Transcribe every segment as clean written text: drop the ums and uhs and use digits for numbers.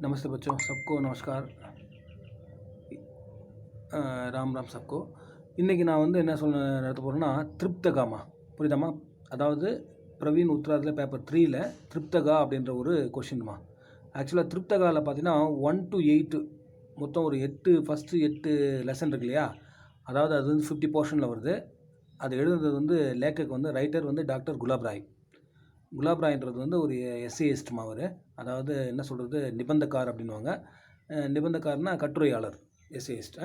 नमस्ते बच्चों, सबको नमस्कार। ராம் ராம் சப்கோ. இன்றைக்கி நான் வந்து என்ன நடத்த போகிறேன்னா திருப்தகாமா, புரியுதாம்மா? அதாவது பிரவீன் உத்ராதில் பேப்பர் 3ல் திருப்தகா அப்படின்ற ஒரு கொஷின்மா. ஆக்சுவலாக திருப்தகாவில் பார்த்தீங்கன்னா 1 to 8 மொத்தம் ஒரு 8 லெசன் இருக்கு இல்லையா? அதாவது அது வந்து 50 போர்ஷனில் வருது. அது எழுதுனது வந்து லேக்கக் வந்து ரைட்டர் வந்து டாக்டர் குலாப் ராய். குலாப் ராய்ன்றது வந்து ஒரு எஸ்ஏயிஸ்ட்மா. அவர் அதாவது என்ன சொல்கிறது, நிபந்தக்கார் அப்படின்வாங்க. நிபந்தக்காரனா கட்டுரையாளர், எஸ்ஏயிஸ்ட்.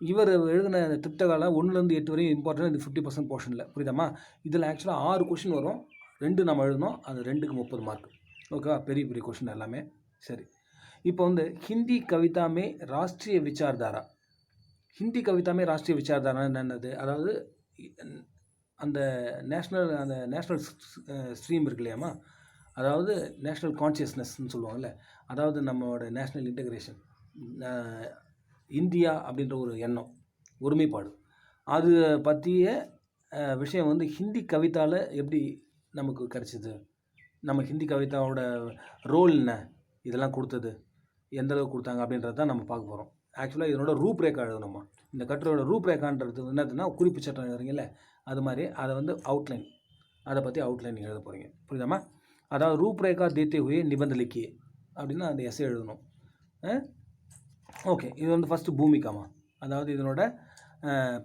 இவர் எழுதின திருப்தகால 1லேருந்து 8 வரையும் இம்பார்ட்டன்ட். இது 50% போர்ஷனில், புரியுதாம்மா? இதில் ஆக்சுவலாக 6 கொஷின் வரும். 2 நம்ம எழுதணும். அது 2க்கு 30 மார்க். ஓகேவா? பெரிய பெரிய கொஷின் எல்லாமே. சரி, இப்போ வந்து ஹிந்தி கவிதா மே ராஷ்ட்ரிய விசார்தாரா. ஹிந்தி கவிதா மே ராஷ்ட்ரிய விசார்தாரா என்னது? அதாவது அந்த நேஷ்னல் ஸ்ட்ரீம் இருக்கு இல்லையாம்மா, அதாவது நேஷ்னல் கான்சியஸ்னஸ்ன்னு சொல்லுவாங்கள்ல, அதாவது நம்மளோட நேஷ்னல் இன்டெகிரேஷன், இந்தியா அப்படின்ற ஒரு எண்ணம், ஒருமைப்பாடு, அது பற்றிய விஷயம் வந்து ஹிந்தி கவிதாவில் எப்படி நமக்கு கிடச்சிது, நம்ம ஹிந்தி கவிதாவோட ரோல் என்ன, இதெல்லாம் கொடுத்தது எந்தளவுக்கு கொடுத்தாங்க அப்படின்றது தான் நம்ம பார்க்க போகிறோம். ஆக்சுவலாக இதனோட ரூப்ரேக்கா எழுதணுமா. இந்த கட்டுரையோட ரூப்ரேக்கான்றது என்னதுன்னா குறிப்பு சட்டம் எழுதுறீங்கல்ல, அது மாதிரி அதை வந்து அவுட்லைன், அதை பற்றி அவுட்லைன் எழுத போகிறீங்க, புரியுதாம்மா? அதாவது ரூப்ரேக்கா தேத்தே ஹுயே நிபந்த லிக்கியே அப்படின்னா அந்த எஸ்ஸே எழுதணும். ஓகே, இது வந்து ஃபஸ்ட்டு பூமிகாமா, அதாவது இதனோட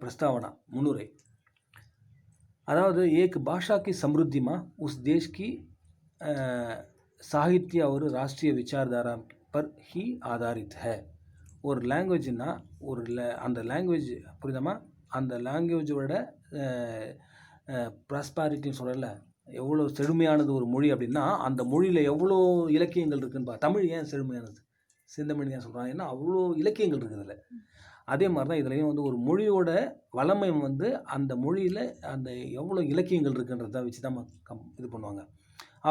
பிரஸ்தாவனா, முன்னுரை. அதாவது ஏக் பாஷா கி சம்ருத்திமா உஸ் தேஷ் கி சாகித்ய और राष्ट्रीय विचारधारा पर ही आधारित है. ஒரு லாங்குவேஜ்னா அந்த லாங்குவேஜ், புரியுதாம்மா? அந்த லாங்குவேஜோட ப்ராஸ்பாரிட்டின்னு சொல்லல, எவ்வளோ செழுமையானது ஒரு மொழி அப்படின்னா அந்த மொழியில் எவ்வளோ இலக்கியங்கள் இருக்குன்னு தமிழ் ஏன் செழுமையானது, செந்தமிழ் ஏன் சொல்கிறாங்க, ஏன்னா அவ்வளோ இலக்கியங்கள் இருக்குது இதில். அதே மாதிரி தான் இதுலேயும் வந்து ஒரு மொழியோட வளமை வந்து அந்த மொழியில் அந்த எவ்வளோ இலக்கியங்கள் இருக்குன்றதை வச்சு தான் இது பண்ணுவாங்க.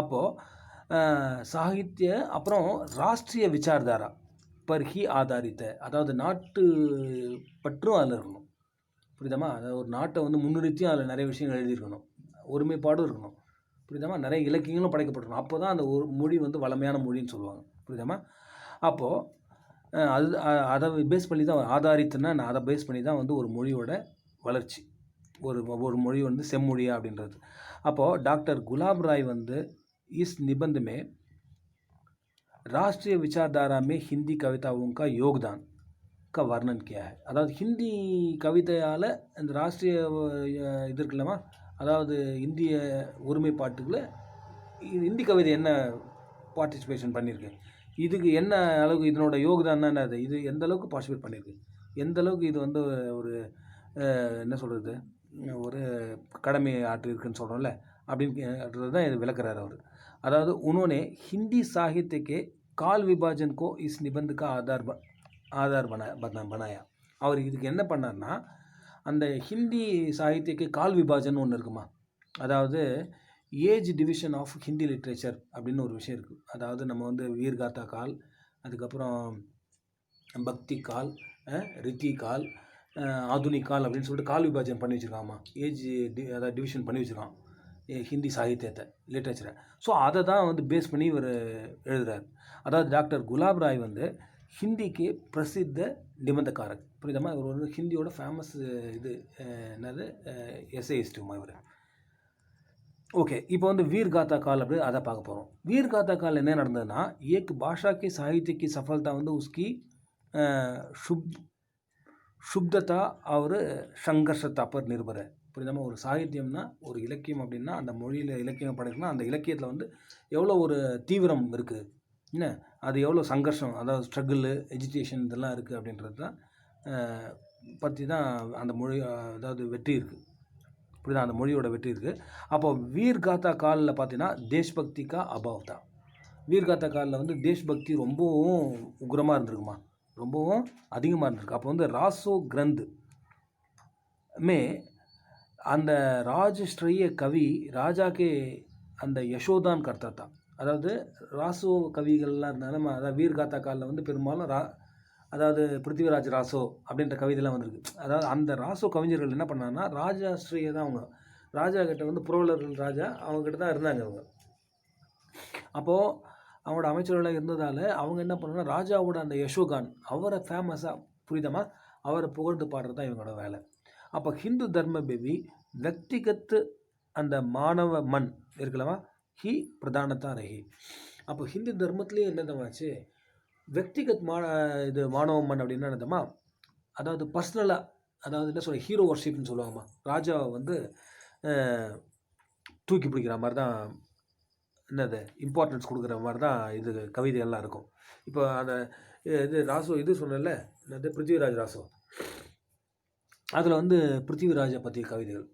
அப்போது சாகித்ய அப்புறம் ராஷ்ட்ரிய விசார்தாரா பர் ஹி ஆதாரித்த, அதாவது நாட்டு பற்றும் அதில் இருக்கணும், புரியுதாம்மா? அதாவது ஒரு நாட்டை வந்து முன்னிறுத்தியும் அதில் நிறைய விஷயங்கள் எழுதியிருக்கணும், ஒருமைப்பாடும் இருக்கணும், புரியுதாம்மா? நிறைய இலக்கியங்களும் படைக்கப்பட்டிருக்கணும். அப்போ தான் அந்த ஒரு மொழி வந்து வளமையான மொழின்னு சொல்லுவாங்க, புரியுதாம்மா? அப்போது அதை பேஸ் பண்ணி தான் ஆதாரித்துன்னா, அதை பேஸ் பண்ணி தான் வந்து ஒரு மொழியோட வளர்ச்சி, ஒரு மொழி வந்து செம்மொழியா அப்படின்றது. அப்போது டாக்டர் குலாப் ராய் வந்து இஸ் நிபந்த் மே राष्ट्रीय विचारधारा में हिंदी कविताओं का योगदान का वर्णन किया है. அதாவது ஹிந்தி கவிதையால் இந்த ராஷ்ட்ரிய இது இருக்குல்லம்மா, அதாவது இந்திய ஒருமைப்பாட்டுக்குள்ள ஹிந்தி கவிதை என்ன பார்ட்டிசிபேஷன் பண்ணியிருக்கு, இதுக்கு என்ன அளவுக்கு இதனோட யோகதானம் என்னது, இது எந்த அளவுக்கு பார்ட்டிசிபேட் பண்ணியிருக்கு, எந்த அளவுக்கு இது வந்து ஒரு என்ன சொல்கிறது, ஒரு கடமை ஆற்றிருக்குன்னு சொல்கிறோம்ல, அப்படின்றது தான் இது விளக்குறாரு அவர். अदावद उन्होंने हिंदी साहित्य के काल विभाजन को इस निबंध का आधार बनाया. அவர் இதுக்கு என்ன பண்ணார்னா, அந்த ஹிந்தி சாகித்யக்கு கால் விபாஜன் ஒன்று இருக்குமா, அதாவது age division of Hindi literature அப்படின்னு ஒரு விஷயம் இருக்குது. அதாவது நம்ம வந்து வீர்காத்தா கால், அதுக்கப்புறம் பக்தி கால், ரித்தி கால், ஆதுனிக் கால் அப்படின்னு சொல்லிட்டு கால் விபாஜன் பண்ணி வச்சுருக்காமா. ஏஜ் அதாவது டிவிஷன் பண்ணி வச்சுருக்கான் ஹிந்தி சாகித்யத்தை, லிட்ரேச்சரை. ஸோ அதை தான் வந்து பேஸ் பண்ணி இவர் எழுதுகிறார். அதாவது டாக்டர் குலாப் ராய் வந்து ஹிந்திக்கு பிரசித்த நிபந்தக்காரர், புரியுதாம்மா? இவர் வந்து ஹிந்தியோட ஃபேமஸ் இது என்னது எஸ்ஏயிஸ்ட்டுமா இவர். ஓகே, இப்போ வந்து வீர்காத்தா கால் அப்படி அதை பார்க்க போகிறோம். வீர்காத்தா கால் என்ன நடந்ததுன்னா, ஏக் பாஷா கி சாகித்ய கி சஃபலதா வந்து உஸ்கி शुद्धता और संघर्षता पर निर्भर है. புரியுதாம்மா? ஒரு சாகித்யம்னா, ஒரு இலக்கியம் அப்படின்னா, அந்த மொழியில் இலக்கியம் படைக்கணும்னா அந்த இலக்கியத்தில் வந்து எவ்வளோ ஒரு தீவிரம் இருக்குது, என்ன அது எவ்வளோ சங்கர்ஷம், அதாவது ஸ்ட்ரகிள், எஜிடேஷன் இதெல்லாம் இருக்குது அப்படின்றது தான் பற்றி தான் அந்த மொழி, அதாவது வெற்றி இருக்குது, புரியுதா? அந்த மொழியோட வெற்றி இருக்குது. அப்போது வீர்காத்தா காலில் பார்த்தீங்கன்னா தேஷ்பக்திக்கா அபாவ் தான். வீர்காத்தா காலில் வந்து தேஷ்பக்தி ரொம்பவும் உக்ரமாக இருந்திருக்குமா, ரொம்பவும் அதிகமாக இருந்திருக்கு. அப்போ வந்து ராசோ கிரந்த் மே அந்த ராஜஸ்ட்ரிய கவி ராஜாக்கே அந்த யசோதான் கர்த்தா தான். அதாவது ராசோ கவிகள்லாம் இருந்தாலும், அதாவது வீர்காத்தா காலில் வந்து பெரும்பாலும் அதாவது பிருத்திவிராஜ் ராசோ அப்படின்ற கவிதைலாம் வந்திருக்கு. அதாவது அந்த ராசோ கவிஞர்கள் என்ன பண்ணாங்கன்னா, ராஜாஸ்ட்ரிய தான் அவங்க, ராஜா கிட்ட வந்து புரவலர்கள் ராஜா அவங்கக்கிட்ட தான் இருந்தாங்க அவங்க. அப்போது அவங்களோட அமைச்சர்களாக இருந்ததால் அவங்க என்ன பண்ணாங்கன்னா ராஜாவோட அந்த யசோகான் அவரை ஃபேமஸாக புரியுதமா அவரை புகழ்ந்து பாடுறது தான் இவங்களோட வேலை. அப்போ ஹிந்து தர்ம பேபி व्यक्तिगत அந்த மாணவ மண் இருக்கலவா ஹி பிரதானத்தா ரஹி. அப்போ ஹிந்து தர்மத்துலேயும் என்னதமாச்சு व्यक्तिगत இது மாணவ மண் அப்படின்னா என்னதமா அதாவது பர்சனலாக அதாவது என்ன சொல்ல ஹீரோ வர்ஷிப்னு சொல்லுவாங்கம்மா. ராஜாவை வந்து தூக்கி பிடிக்கிற மாதிரி தான் என்னது இம்பார்ட்டன்ஸ் கொடுக்குற மாதிரி தான் இது கவிதைகள்லாம் இருக்கும். இப்போ அந்த இது ராசோ இது சொன்னல என்னது பிருத்திவிராஜ் ராசோ அதில் வந்து பிருத்திவிராஜை பற்றிய கவிதைகள்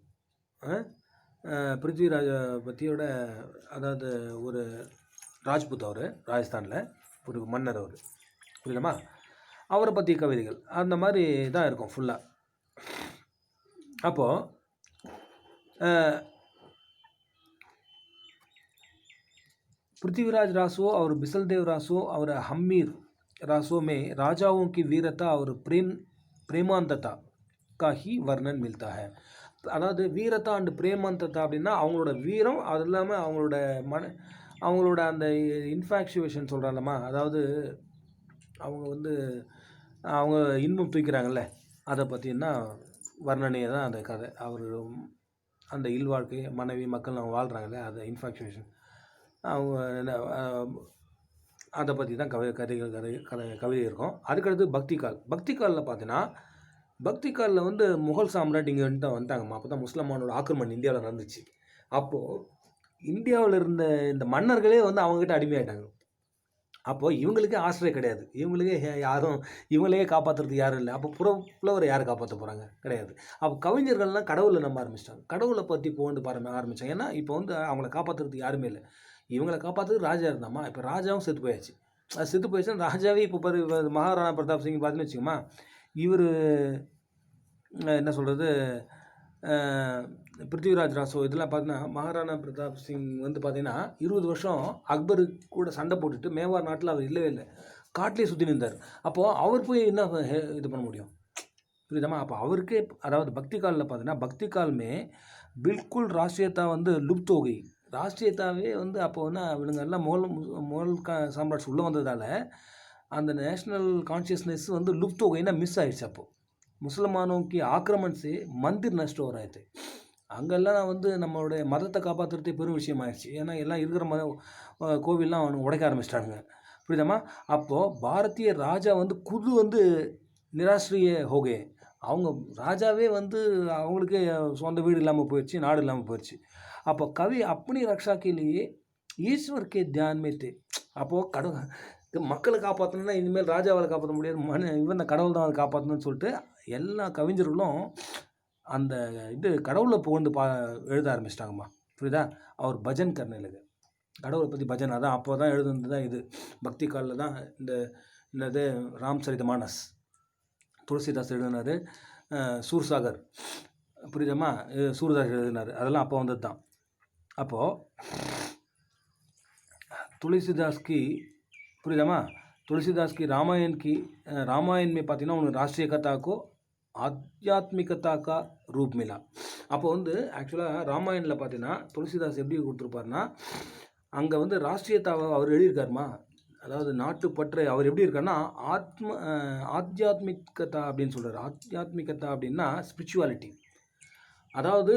பிருத்திவிராஜை பற்றியோட அதாவது ஒரு ராஜ்புத் அவர் ராஜஸ்தானில் ஒரு மன்னர் அவர் புரியலமா அவரை பற்றிய கவிதைகள் அந்த மாதிரி தான் இருக்கும் ஃபுல்லாக. அப்போது पृथ्वीराज रासो और बिसलदेव रासो और हम्मीर रासो में राजाओं की वीरता और प्रेमांतता का ही वर्णन मिलता है. அதாவது வீரத்தா அண்டு பிரேமாந்தத்தா அப்படின்னா அவங்களோட வீரம் அது இல்லாமல் அவங்களோட அந்த இன்ஃபாக்சுவேஷன் சொல்கிறாங்கம்மா. அதாவது அவங்க வந்து அவங்க இன்பம் தூக்கிறாங்கல்ல அதை பற்றினா வர்ணனையை தான் அந்த கதை. அவர் அந்த இல்வாழ்க்கை மனைவி மக்கள் அவங்க வாழ்கிறாங்கல்ல அது இன்ஃபாக்சுவேஷன் அவங்க அதை பற்றி தான் கவிதை இருக்கும். அதுக்கடுத்து பக்தி காலில் பார்த்தீங்கன்னா பக்தி காலில் வந்து முகல் சாம்ராட் இங்கே தான் வந்தாங்கம்மா. அப்போ தான் முஸ்லிமானோட ஆக்கிரமணம் இந்தியாவில் நடந்துச்சு. அப்போது இந்தியாவில் இருந்த இந்த மன்னர்களே வந்து அவங்ககிட்ட அடிமையாயிட்டாங்க. அப்போது இவங்களுக்கே ஆசிரியம் கிடையாது, இவங்களுக்கே யாரும் இவங்களையே காப்பாற்றுறதுக்கு யாரும் இல்லை. அப்போ புலவரை யார் காப்பாற்ற போகிறாங்க கிடையாது. அப்போ கவிஞர்கள்லாம் கடவுளை நம்ப ஆரம்பிச்சிட்டாங்க, கடவுளை பற்றி புகழ்ந்து ஆரம்பித்தாங்க. ஏன்னா இப்போ வந்து அவங்கள காப்பாற்றுறதுக்கு யாருமே இல்லை. இவங்களை காப்பாற்றுறதுக்கு ராஜா இருந்தாமா. இப்போ ராஜாவும் செத்து போயாச்சு. அது செத்து போயிடுச்சுன்னா ராஜாவே இப்போ மகாராணா பிரதாப் சிங் பார்த்தீங்கன்னு வச்சுக்கோமா. இவர் என்ன சொல்கிறது பிருத்திவிராஜ் ராசோ இதெல்லாம் பார்த்தீங்கன்னா மகாராணா பிரதாப் சிங் வந்து பார்த்தீங்கன்னா 20 வருஷம் அக்பரு கூட சண்டை போட்டுட்டு மேவார் நாட்டில் அவர் இல்லவே இல்லை, காட்டிலே சுற்றி நின்றார். அப்போது அவர் போய் என்ன இது பண்ண முடியும் புரியுதாமா. அப்போ அவருக்கே அதாவது பக்தி காலில் பார்த்தீங்கன்னா பக்தி கால்மே பில்குல் ராஷ்ட்ரியத்தா வந்து லுப்த் ஹோ கயி. ராஷ்ட்ரியத்தாவே வந்து அப்போ வந்து இவங்க எல்லாம் முகல் சாம்ராஜ் உள்ளே வந்ததால் அந்த நேஷ்னல் கான்ஷியஸ்னஸ் வந்து லுப்த் ஹோ கயின்னா மிஸ் ஆகிடுச்சு. அப்போது முஸ்லிமானோக்கி ஆக்கிரமணம் से मंदिर नष्ट हो रहे थे. அங்கெல்லாம் வந்து நம்மளுடைய மதத்தை காப்பாற்றுறதே பெரும் விஷயம் ஆயிடுச்சு. ஏன்னா எல்லாம் இருக்கிற கோவில்லாம் அவனுக்கு உடைக்க ஆரம்பிச்சிட்டாங்க புரியுதாம்மா. அப்போது பாரதிய ராஜா வந்து குது வந்து நிராசிரிய ஹோகே. அவங்க ராஜாவே வந்து அவங்களுக்கு சொந்த வீடு இல்லாமல் போயிடுச்சு, நாடு இல்லாமல் போயிடுச்சு. அப்போ கவி अपनी रक्षा के लिए ईश्वर के ध्यान में थे. அப்போது மக்களை காப்பாற்றணும்னா இனிமேல் ராஜாவால் காப்பாற்ற முடியாது, இவன் கடவுள் தான் அதை காப்பாற்றணும்னு சொல்லிட்டு எல்லா கவிஞர்களும் அந்த இது கடவுளை புகழ்ந்து எழுத ஆரம்பிச்சிட்டாங்கம்மா புரியுதா. அவர் பஜன் கர்னலுக்கு கடவுளை பற்றி பஜன் அதான் அப்போ தான் எழுதுனது தான் இது. பக்தி காலில் தான் இந்த ராம் சரித மானஸ் துளசிதாஸ் எழுதினார், சூர்சாகர் புரியுதாம்மா சூர்தாஸ் எழுதினார், அதெல்லாம் அப்போ வந்தது தான். அப்போது துளசிதாஸ்க்கு புரியுதாம்மா तुलसीदास की रामायण में பார்த்தீங்கன்னா उन्हें राष्ट्रीय कथा को आध्यात्मिकता का रूप मिला. அப்போ வந்து ஆக்சுவலாக ராமாயணில் பார்த்தீங்கன்னா துளசிதாஸ் எப்படி கொடுத்துருப்பாருன்னா அங்கே வந்து ராஷ்ட்ரியத்தாவை அவர் எழுதியிருக்காருமா. அதாவது நாட்டுப்பற்று அவர் எப்படி இருக்காருன்னா ஆத்தியாத்மிகதா அப்படின்னு சொல்கிறார். ஆத்தியாத்மிகதா அப்படின்னா ஸ்பிரிச்சுவாலிட்டி, அதாவது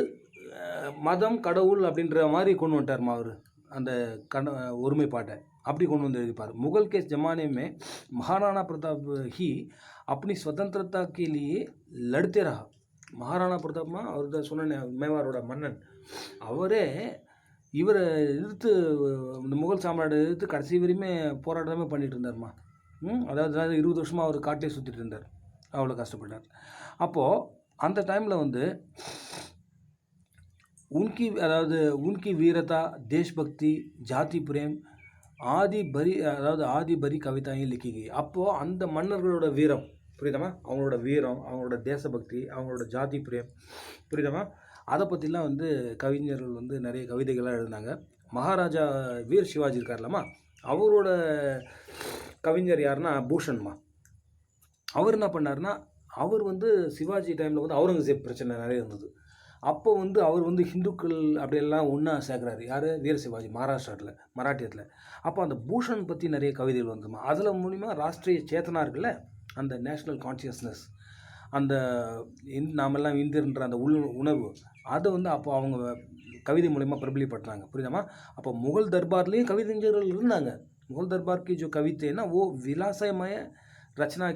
மதம் கடவுள் அப்படின்ற மாதிரி கொண்டு வந்துட்டார்மா அவர் அந்த ஒருமைப்பாட்டை அப்படி கொண்டு வந்து எழுதிப்பார். मुगल के ज़माने में महाराणा प्रताप ही अपनी स्वतंत्रता के लिए लड़ते रहा. மகாராணா பிரதாப்மா அவர் தான் சொன்ன மேவாரோட மன்னன், அவரே இவரை எதிர்த்து இந்த முகல் சாம்ராட்டை எதிர்த்து கடைசி வரையுமே போராட்டமே பண்ணிகிட்டு இருந்தார்மா. அதாவது 20 வருஷமாக அவர் காட்டிலே சுற்றிட்டு இருந்தார், அவ்வளோ கஷ்டப்பட்டார். அப்போது அந்த டைமில் வந்து उनकी वीरता देशभक्ति जाति प्रेम ஆதி பரி கவிதாயும் लिखी गई. அப்போது அந்த மன்னர்களோட வீரம் புரியுதாம்மா, அவங்களோட வீரம், அவங்களோட தேசபக்தி, அவங்களோட ஜாதி பிரேம் புரியுதாம்மா, அதை பற்றிலாம் வந்து கவிஞர்கள் வந்து நிறைய கவிதைகள்லாம் எழுதினாங்க. மகாராஜா வீர் சிவாஜி இருக்கார்லம்மா, அவரோட கவிஞர் யாருன்னா பூஷன்மா. அவர் என்ன பண்ணார்னா அவர் வந்து சிவாஜி டைமில் வந்து அவுரங்கசீப் பிரச்சனை நிறைய இருந்தது. அப்போ வந்து அவர் வந்து ஹிந்துக்கள் அப்படியெல்லாம் ஒன்றா சேர்க்குறாரு. யார்? வீர சிவாஜி மராட்டியத்தில். அப்போ அந்த பூஷன் பற்றி நிறைய கவிதைகள் வந்துமா, அதில் மூலிமா ராஷ்ட்ரிய சேத்தனா இருக்குல்ல, அந்த நேஷ்னல் கான்ஷியஸ்னஸ், அந்த நாமெல்லாம் இந்தியன்ற அந்த உணர்வு, அதை வந்து அப்போ அவங்க கவிதை மூலிமா பிரபலியப்படுத்துனாங்க. புரியுதாமா? அப்போ முகல் தர்பார்லேயும் கவிதைஞர்கள் இருந்தாங்க. मुगल दरबार की जो कविते ना वो विलासमय ரச்சனா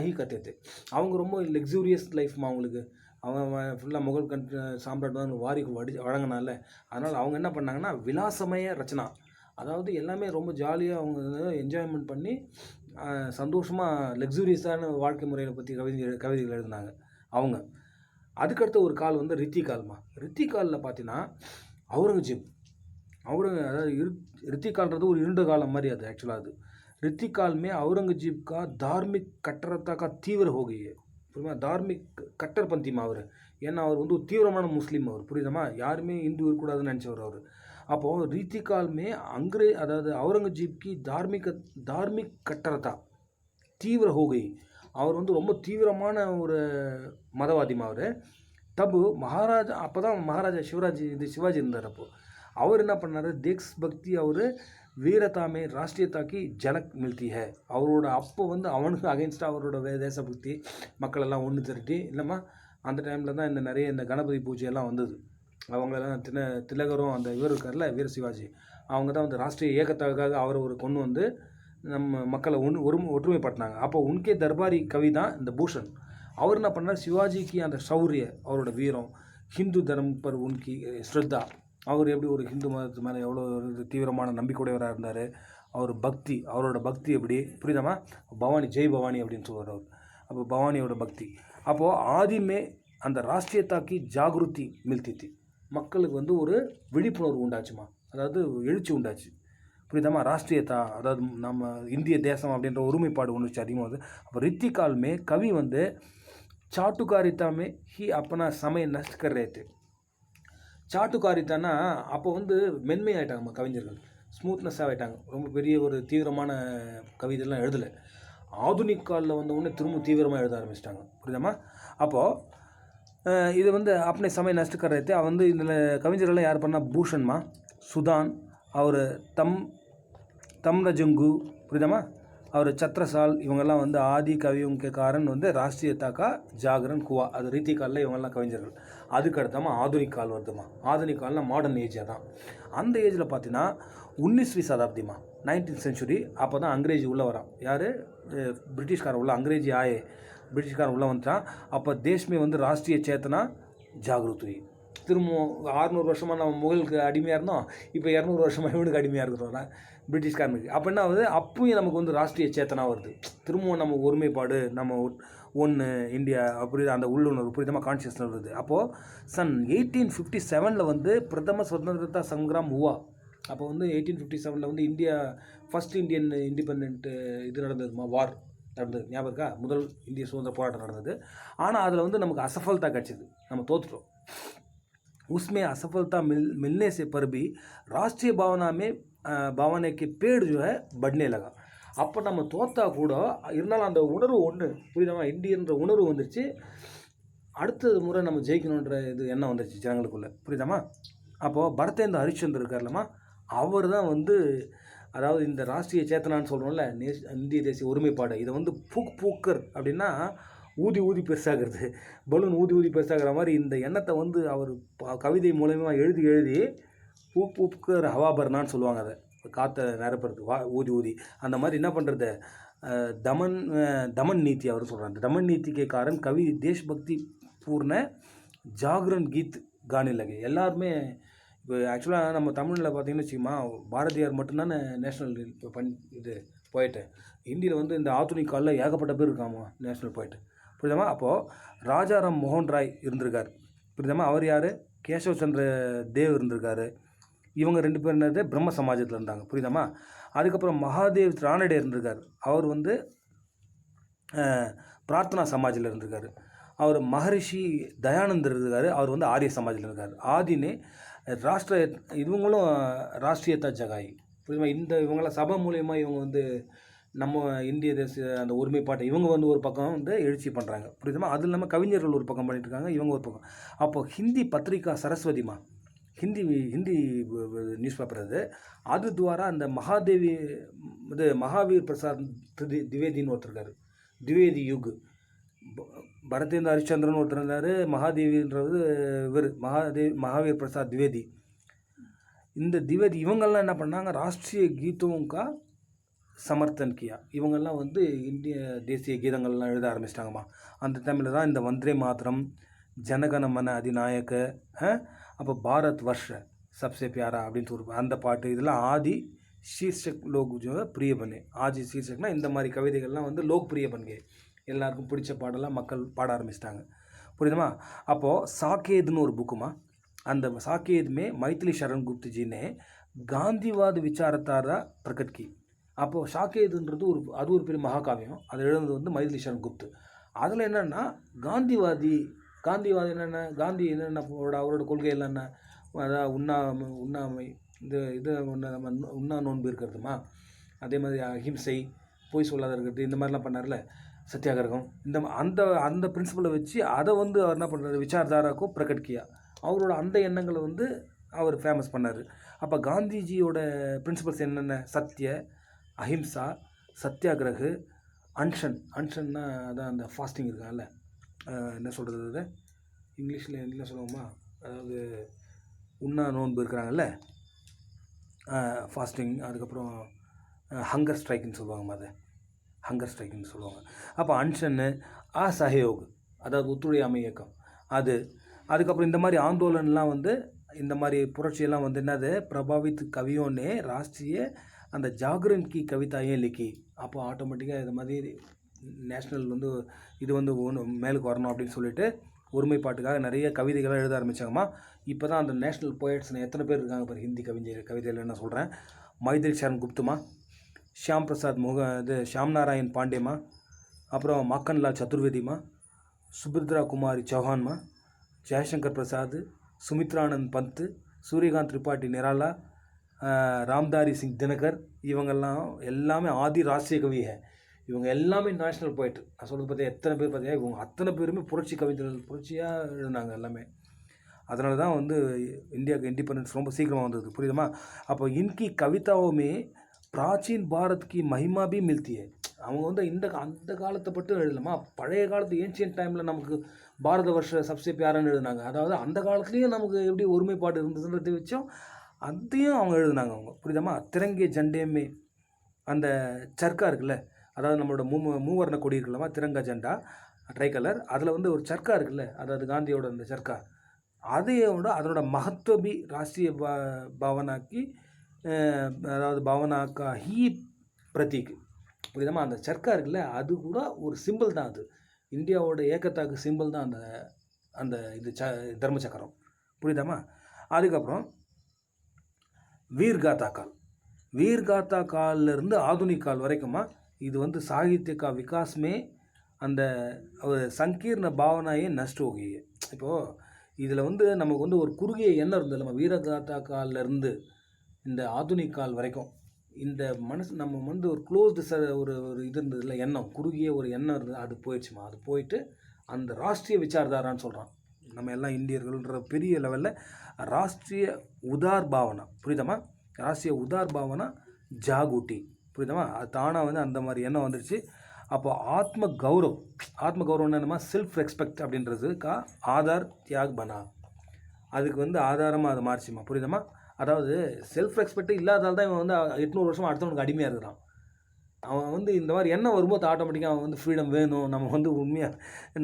ஹி கத்தே. அவங்க ரொம்ப லக்ஸூரியஸ் லைஃப்மா அவங்களுக்கு. அவன் ஃபுல்லாக முகல் சாம்ராட் தான் வாரி வழங்கினால, அதனால் அவங்க என்ன பண்ணாங்கன்னா விலாசமய ரச்சனா, அதாவது எல்லாமே ரொம்ப ஜாலியாக அவங்க என்ஜாய்மெண்ட் பண்ணி சந்தோஷமாக லக்ஸூரியஸான வாழ்க்கை முறையை பற்றி கவிதைகள் எழுதினாங்க அவங்க. அதுக்கடுத்த ஒரு கால் வந்து ரித்தி காலில் பார்த்தீங்கன்னா அவுரங்கஜீப் அதாவது ரித்தி கால்ன்றது ஒரு இருண்ட காலம் மாதிரி. அது एक्चुअली அது ரித்தி काल में औरंगजेब का धार्मिक कट्टरता का तीव्र हो गई है. புரியுமா? தார்மிக் கட்டர்பந்திமா அவர். ஏன்னா அவர் வந்து ஒரு தீவிரமான முஸ்லீம். அவர் புரியுதாமா? யாருமே இந்து இருக்கக்கூடாதுன்னு நினச்சவர் அவர். அப்போது ரித்தி काल में அதாவது அவுரங்கஜீப் கி தார்மிக் கட்டரத்தா தீவிர ஹோகை. அவர் வந்து ரொம்ப தீவிரமான ஒரு மதவாதிமா அவர். தப்பு மகாராஜா, அப்போ தான் மகாராஜா சிவாஜி இருந்தார். அப்போது அவர் என்ன பண்ணார்? தேஷ் பக்தி, அவர் வீரதாமே ராஷ்ட்ரியத்தாக்கி ஜலக் மில்தி ஹே. அவரோட அப்போ வந்து அவனுக்கு அகென்ஸ்டாக அவரோட தேசபக்தி, மக்களெல்லாம் ஒன்று திரட்டி இல்லைம்மா. அந்த டைமில் தான் இந்த கணபதி பூஜையெல்லாம் வந்தது. அவங்களெல்லாம் திலகரும் அந்த இவர் இருக்கார்ல வீர சிவாஜி, அவங்க தான் வந்து ராஷ்ட்ரிய ஏகத்துக்காக அவரை கொண்டு வந்து நம்ம மக்களை ஒற்றுமைப்படுத்தினாங்க. அப்போ உன்கே தர்பாரி கவி தான் இந்த பூஷன். அவர் என்ன பண்ணார்? சிவாஜிக்கு அந்த சௌரிய, அவரோட வீரம், ஹிந்து தர்ம பர் உன்கி ஸ்ரத்தா, அவர் எப்படி ஒரு ஹிந்து மதத்து மேலே எவ்வளோ ஒரு தீவிரமான நம்பிக்கையுடையவராக இருந்தார், அவரோட பக்தி எப்படி, புரியுதாமா? பவானி, ஜெய் பவானி அப்படின்னு சொல்லுவார் அவர். அப்போ பவானியோட பக்தி. அப்போது ஆதிமே அந்த ராஷ்ட்ரியத்தாக்கி ஜாகிருத்தி மில்தித்தி, மக்களுக்கு வந்து ஒரு விழிப்புணர்வு உண்டாச்சுமா, அதாவது எழுச்சி உண்டாச்சு. புரியுதாமா? ராஷ்ட்ரியத்தா, அதாவது நம்ம இந்திய தேசம் அப்படின்ற ஒருமைப்பாடு ஒன்று அதிகமாகுது. அப்போ ரித்தி கால்மே கவி வந்து சாட்டுக்காரித்தாமே ஹி அப்பனா சமய நஷ்ட் கர் ரே தே. சாட்டுக்காரித்தானா அப்போ வந்து மென்மையாயிட்டாங்கம்மா கவிஞர்கள், ஸ்மூத்னஸ்ஸாக ஆகிட்டாங்க. ரொம்ப பெரிய ஒரு தீவிரமான கவிதைலாம் எழுதலை. ஆதுனிக் காலில் வந்தவுடனே திரும்ப தீவிரமாக எழுத ஆரம்பிச்சிட்டாங்க. புரியுதாம்மா? அப்போது இது வந்து அப்பனே சமய நஷ்டக்கரத்தை வந்து இதில் கவிஞர்கள்லாம் யார் பண்ணால் பூஷன்மா, சுதான், அவர் தம்ரஜங்கு, புரியுதாம்மா, அவர் சத்ரசால், இவங்கெல்லாம் வந்து ஆதி கவியுங்க காரன் வந்து ராஷ்ட்ரியத்தாக்கா ஜாகரன் குவா, அது ரீத்தி காலில் இவங்கெல்லாம் கவிஞர்கள். அதுக்கு அடுத்தாமல் ஆதுனிக் கால் வருதுமா. ஆதுனிக் கால்னால் மாடர்ன் ஏஜாக தான். அந்த ஏஜில் பார்த்தீங்கன்னா 19वीं சதாப்திமா, 19th century. அப்போ தான் அங்கிரேஜி உள்ளே வரான். யார்? பிரிட்டிஷ்காரன் உள்ள அங்கிரேஜி ஆயே பிரிட்டிஷ்காரன் உள்ளே வந்துட்டான். அப்போ தேஷ்மே வந்து ராஷ்ட்ரிய சேத்தனா ஜாகிருத். திரும்பவும் 600 வருஷமாக நம்ம முகலுக்கு அடிமையாக இருந்தோம், இப்போ 200 வருஷமாக இவனுக்கு அடிமையாக இருக்கிறோம் பிரிட்டிஷ்காரனுக்கு. அப்போ என்ன ஆகுது? அப்பவும் நமக்கு வந்து ராஷ்ட்ரிய சேத்தனா வருது. திரும்பவும் நம்ம ஒருமைப்பாடு, நம்ம ஒன்று இந்தியா அப்படி அந்த உள்ளுணர்வு, புரியுதமாக கான்ஷியஸ்னஸ் வருது. அப்போது சன் 1857 வந்து பிரதம சுதந்திரதா சங்கிராம் ஹுவா. அப்போ வந்து 1857 வந்து இந்தியா ஃபஸ்ட் இந்தியன் இண்டிபெண்ட் இது நடந்ததுமா, வார் நடந்தது. ஞாபகம் இருக்கா? முதல் இந்திய சுதந்திர போராட்டம் நடந்தது. ஆனால் அதில் வந்து நமக்கு அசஃபல்தா கிடச்சிது, நம்ம தோற்றுட்டோம். उसमें असफलता मिलने से पर भी राष्ट्रीय भावना के पेड़ जो है बढ़ने लगा. அப்போ நம்ம தோற்றா கூட இருந்தாலும் அந்த உணர்வு ஒன்று, புரியுதாமா, இந்தியன்ற உணர்வு வந்துருச்சு. அடுத்த முறை நம்ம ஜெயிக்கணுன்ற இது எண்ணம் வந்துருச்சு ஜனங்களுக்குள்ளே, புரியுதாமா? அப்போது பரதேந்திர ஹரிச்சந்திர இருக்கார்லம்மா, அவர் தான் வந்து அதாவது இந்த ராஷ்ட்ரிய சேத்தனான்னு சொல்கிறோம்ல, இந்திய தேசிய ஒருமைப்பாடு, இதை வந்து பூக்கர் அப்படின்னா ஊதி பெருசாகிறது, பலூன் ஊதி பெருசாகிற மாதிரி இந்த எண்ணத்தை வந்து அவர் கவிதை மூலயமா எழுதி பூக்கர் ஹவா பர்னான்னு சொல்லுவாங்க. அதை காற்றை நிரப்புறது, ஊதி அந்த மாதிரி என்ன பண்ணுறது. दमन नीति அவர் சொல்கிறாங்க. दमन नीति के कारण कवि देशभक्ति पूर्ण जागरण गीत गाने लगे. எல்லாருமே இப்போ ஆக்சுவலாக நம்ம தமிழில் பார்த்தீங்கன்னு வச்சுக்கோமா, பாரதியார் மட்டும்தானே நேஷ்னல் இது போயிட்டு. இந்தியில் வந்து இந்த ஆதுனிக் காலில் ஏகப்பட்ட பேர் இருக்காமா நேஷ்னல் போயிட்டு, புரியுதாமா? அப்போது ராஜாராம் மோகன் ராய் இருந்திருக்கார், புரியுதாமா? அவர் யார்? கேசவ் சந்திர தேவ் இருந்திருக்காரு. இவங்க 2 பேர் என்னது பிரம்ம சமாஜத்தில் இருந்தாங்க, புரியுதாமா? அதுக்கப்புறம் மகாதேவ் ரானடே இருந்திருக்கார், அவர் வந்து பிரார்த்தனா சமாஜில் இருந்திருக்காரு. அவர் மகரிஷி தயானந்தர் இருக்கார், அவர் வந்து ஆரிய சமாஜில் இருக்கார். ஆதினே இவங்களும் ராஷ்ட்ரியத்தா ஜகாய், புரியுமா? இவங்களாம் சபை மூலயமா இவங்க வந்து நம்ம இந்திய தேச அந்த ஒருமைப்பாட்டை இவங்க வந்து ஒரு பக்கம் வந்து எழுச்சி பண்ணுறாங்க, புரியுதுமா? அது இல்லாமல் கவிஞர்கள் ஒரு பக்கம் பண்ணிட்டு இருக்காங்க, இவங்க ஒரு பக்கம். அப்போ ஹிந்தி பத்திரிகா சரஸ்வதிமா, ஹிந்தி ஹிந்தி நியூஸ் பேப்பர் அது துவாரா அந்த மகாதேவி இது மகாவீர் பிரசாத் திவேதின்னு ஒருத்தர் இருக்கார், திவேதி யுக். பரதேந்திர ஹரிச்சந்திரன் ஒருத்தர் இருந்தார், மகாதேவின்றது இவர் மகாவீர் பிரசாத் திவேதி. இந்த திவேதி இவங்கெல்லாம் என்ன பண்ணாங்க, ராஷ்ட்ரிய கீதோங்கா சமர்த்தன் கியா. இவங்கெல்லாம் வந்து இந்திய தேசிய கீதங்கள்லாம் எழுத ஆரம்பிச்சிட்டாங்கம்மா. அந்த டைமில் தான் இந்த வந்தே மாதரம், ஜனகன மன அதிநாயக, அப்போ பாரத் வர்ஷ சப்சே பியாரா அப்படின்ட்டு ஒரு அந்த பாட்டு, இதெல்லாம் ஆதி ஷீர்ஷக் லோக் ஜோ பிரிய பண்ணே. ஆதி ஷீர்ஷக்னா இந்த மாதிரி கவிதைகள்லாம் வந்து லோக் பிரிய பண்ணே, எல்லாருக்கும் பிடிச்ச பாடலாம் மக்கள் பாட ஆரம்பிச்சிட்டாங்க, புரியுதுமா? அப்போது சாக்கேதுன்னு ஒரு புக்குமா, அந்த साकेत में मैथिली शरण गुप्त जी ने गांधीवाद विचारधारा प्रकट की. அப்போது சாக்கேதுன்றது அது ஒரு பெரிய மகாகாவியம், அதை எழுதுனது வந்து மைதிலி சரண் குப்த். அதில் என்னென்னா காந்தி என்னென்ன, காந்தி என்னென்ன அவரோட கொள்கை என்ன, அதாவது உண்ணாமை, இது ஒன்று நம்ம உண்ணா நோன்பு இருக்கிறதுமா, அதே மாதிரி அஹிம்சை, பொய் சொல்லாத இருக்கிறது, இந்த மாதிரிலாம் பண்ணார்ல, சத்தியாகிரகம், அந்த அந்த பிரின்சிபலை வச்சு அதை வந்து அவர் என்ன பண்ணுறாரு, விசாரதாராக்கும் பிரகட்கியா, அவரோட அந்த எண்ணங்களை வந்து அவர் ஃபேமஸ் பண்ணார். அப்போ காந்திஜியோட பிரின்சிபல்ஸ் என்னென்ன, சத்திய, அஹிம்சா, சத்தியாகிரகு, அன்ஷன்னா அதான் அந்த ஃபாஸ்டிங் இருக்காங்கல்ல, என்ன சொல்கிறது, அது இங்கிலீஷில் என்ன சொல்லுவோமா, அதாவது உண்ணா நோன்பு இருக்கிறாங்கல்ல, ஃபாஸ்டிங், அதுக்கப்புறம் ஹங்கர் ஸ்ட்ரைக்குன்னு சொல்லுவாங்கம்மா, அதை ஹங்கர் ஸ்ட்ரைக்குன்னு சொல்லுவாங்க. அப்போ அன்ஷன்னு, அசஹயோக் அதாவது ஒத்துழையாமை இயக்கம், அதுக்கப்புறம் இந்த மாதிரி ஆந்தோலன்லாம் வந்து இந்த மாதிரி புரட்சியெல்லாம் வந்து என்னது, பிரபாவித் கவியோன்னே ராஷ்ட்ரிய அந்த ஜாகரன் கி கவிதாயே லிக்கி. அப்போ ஆட்டோமேட்டிக்காக இது மாதிரி நேஷ்னல் வந்து இது வந்து மேலுக்கு வரணும் அப்படின்னு சொல்லிட்டு ஒருமைப்பாட்டுக்காக நிறைய கவிதைகள்லாம் எழுத ஆரம்பித்தாங்கம்மா. இப்போ தான் அந்த நேஷ்னல் போயட்ஸ்னு எத்தனை பேர் இருக்காங்க பாரு ஹிந்தி கவிதையில் என்ன சொல்கிறேன், மைதிலி சரண் குப்துமா, ஷியாம் பிரசாத் ஷியாம் நாராயண் பாண்டேமா, அப்புறம் மாக்கன்லால் சதுர்வேதிமா, சுபித்ரா குமாரி சௌஹான்மா, ஜெயசங்கர் பிரசாத், சுமித்ரானந்த் பந்த், சூரியகாந்த் திரிபாட்டி நிராலா, ராம்தாரி சிங் தினகர், இவங்கெல்லாம் எல்லாமே ஆதி ராஷ்ட்ரிய கவி. இவங்க எல்லாமே நேஷ்னல் போய்ட்டு நான் சொல்கிறது பார்த்தீங்க எத்தனை பேர் பார்த்தீங்கன்னா, இவங்க அத்தனை பேருமே புரட்சி கவிதைகள் புரட்சியாக எழுதினாங்க எல்லாமே. அதனால தான் வந்து இந்தியாவுக்கு இண்டிபெண்டன்ஸ் ரொம்ப சீக்கிரமாக வந்தது, புரியுதுமா? அப்போ இன்கி கவிதாவுமே பிராச்சீன் பாரத் கி மஹிமா பி மில்தி ஹை. அவங்க வந்து அந்த காலத்தை மட்டும் எழுதலாமா, பழைய காலத்து ஏன்ஷியன்ட் டைமில் நமக்கு பாரத வருஷ சப்சே பியாரான்னு எழுதினாங்க. அதாவது அந்த காலத்துலேயும் நமக்கு எப்படி ஒருமைப்பாடு இருந்ததுன்றதை வச்சோம் அதையும் அவங்க எழுதினாங்க அவங்க, புரியுதாமா? திரங்கே ஜண்டேமே அந்த சர்க்கா இருக்குல்ல, அதாவது நம்மளோட மூவர்ண கொடி இருக்குல்லமா, திரங்கா ஜெண்டா ட்ரை கலர், அதில் வந்து ஒரு சர்க்கா இருக்குல்ல, அதாவது காந்தியோட அந்த சர்க்கா, அதையோட அதனோட மகத்துவபி ராஷ்ட்ரிய பாவனாக்கி, அதாவது பாவனாக்கா ஹீ பிரதீக், புரியுதாமா? அந்த சர்க்கா இருக்குல்ல, அது கூட ஒரு சிம்பிள் தான், அது இந்தியாவோட ஏக்கத்தாக்கு சிம்பிள் தான் அந்த அந்த இது தர்ம சக்கரம், புரியுதாமா? அதுக்கப்புறம் வீர்காத்தா காலிலிருந்து ஆதுனிக் கால் வரைக்குமா, இது வந்து சாகித்ய கா விகாஸ்மே அந்த ஒரு சங்கீர்ண பாவனையே நஷ்ட ஹோகி. இப்போது இதில் வந்து நமக்கு வந்து ஒரு குறுகிய எண்ணம் இருந்தது, நம்ம வீரகாத்தா காலிலேருந்து இந்த ஆதுனிக் கால் வரைக்கும் இந்த மனசு நம்ம வந்து ஒரு க்ளோஸ்டு ஒரு இது இருந்தது இல்லை, எண்ணம், குறுகிய ஒரு எண்ணம் இருந்தது, அது போயிடுச்சுமா. அது போயிட்டு அந்த ராஷ்ட்ரிய விசாரதாரான்னு சொல்கிறான், நம்ம எல்லாம் இந்தியர்கள்ன்ற பெரிய லெவலில் ராஷ்ட்ரிய உதார் பாவனா, புரியுதமா? ராஷ்ட்ரிய உதார் பாவனா ஜாகூட்டி, புரியுதமா? அது தானாக வந்து அந்த மாதிரி எண்ணம் வந்துடுச்சு. அப்போ ஆத்ம கௌரவம் என்னமா, செல்ஃப் ரெஸ்பெக்ட் அப்படின்றதுக்கா ஆதார் தியாக் பனா, அதுக்கு வந்து ஆதாரமாக அதை மாறிச்சுமா, புரியுதமா? அதாவது செல்ஃப் ரெஸ்பெக்ட் இல்லாதால் தான் இவன் வந்து 800 வருஷம் அடுத்தவனுக்கு அடிமையாக இருக்கிறான். அவன் வந்து இந்த மாதிரி எண்ணம் வரும்போது ஆட்டோமேட்டிக்காக அவன் வந்து ஃப்ரீடம் வேணும், நம்ம வந்து உண்மையாக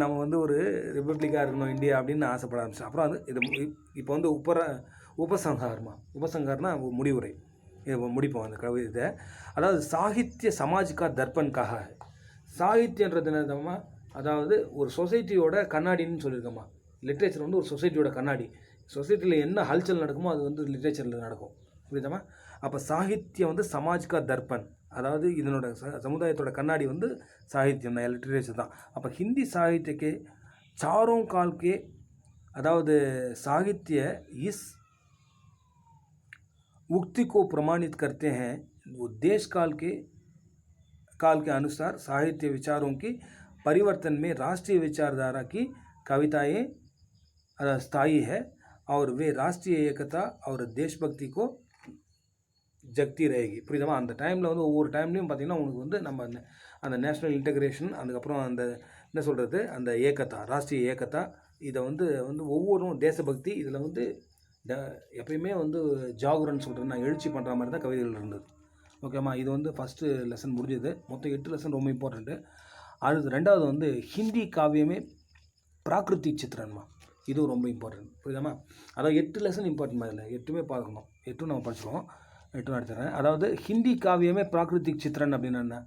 நம்ம வந்து ஒரு ரிப்பப்ளிக்காக இருக்கணும் இந்தியா அப்படின்னு ஆசைப்பட ஆரம்பிச்சு. அப்புறம் அது இது இப்போ வந்து உபசங்கார்னா முடிவுரை, இது முடிப்போம் அந்த கவிதை. அதாவது சாகித்ய சமாஜிக்கா தர்பன்காக, சாகித்யன்றது என்னதுமா, அதாவது ஒரு சொசைட்டியோட கண்ணாடின்னு சொல்லியிருக்கோம்மா. லிட்ரேச்சர் வந்து ஒரு சொசைட்டியோட கண்ணாடி, சொசைட்டியில் என்ன ஹல்ச்சல் நடக்குமோ அது வந்து லிட்ரேச்சரில் நடக்கும், புரியுதாமா? அப்போ சாகித்யம் வந்து சமாஜிக்கா தர்பன், அதாவது இதனோட சமுதாயத்தோட கண்ணாடி வந்து சாகித்யம் தான், லிட்ரேச்சர் தான். அப்போ ஹிந்தி சாகித்யக்கே சாரோं काल के, அதாவது साहित्य इस उक्ति को प्रमाणित करते हैं, वो देश काल के काल के अनुसार साहित्य विचारों की परिवर्तन में राष्ट्रीय विचारधारा की कविताएं स्थायी है और वे राष्ट्रीय एकता और देशभक्ति को ஜக்தி ரேகி புரியுதமா. அந்த டைமில் வந்து ஒவ்வொரு டைம்லையும் பார்த்திங்கன்னா உனக்கு வந்து நம்ம அந்த நேஷ்னல் இன்டகிரேஷன், அதுக்கப்புறம் அந்த என்ன சொல்கிறது, அந்த ஏக்கத்தா, ராஷ்ட்ரிய ஏக்கத்தா, இதை வந்து ஒவ்வொரும் தேசபக்தி, இதில் வந்து எப்பயுமே வந்து ஜாகுரன் சொல்கிறது, நான் எழுச்சி பண்ணுற மாதிரி தான் கவிதைகள் இருந்தது. ஓகேம்மா. இது வந்து ஃபஸ்ட்டு லெசன் முடிஞ்சது. மொத்தம் 8 லெசன் ரொம்ப இம்பார்ட்டண்ட்டு. அடுத்து 2வது வந்து ஹிந்தி காவியமே பிராகிருத்திக் சித்திரன்மா. இதுவும் ரொம்ப இம்பார்ட்டன்ட். புரியுதாம்மா. அதாவது 8 லெசன் இம்பார்ட்டன்ட் அதில் 8மே பார்க்கணும். 8ம் நம்ம படிச்சிடுவோம். 8ம் எடுத்துறேன். அதாவது ஹிந்தி காவியமே பிராகிருத்திக் சித்திரன் அப்படின்னா என்ன?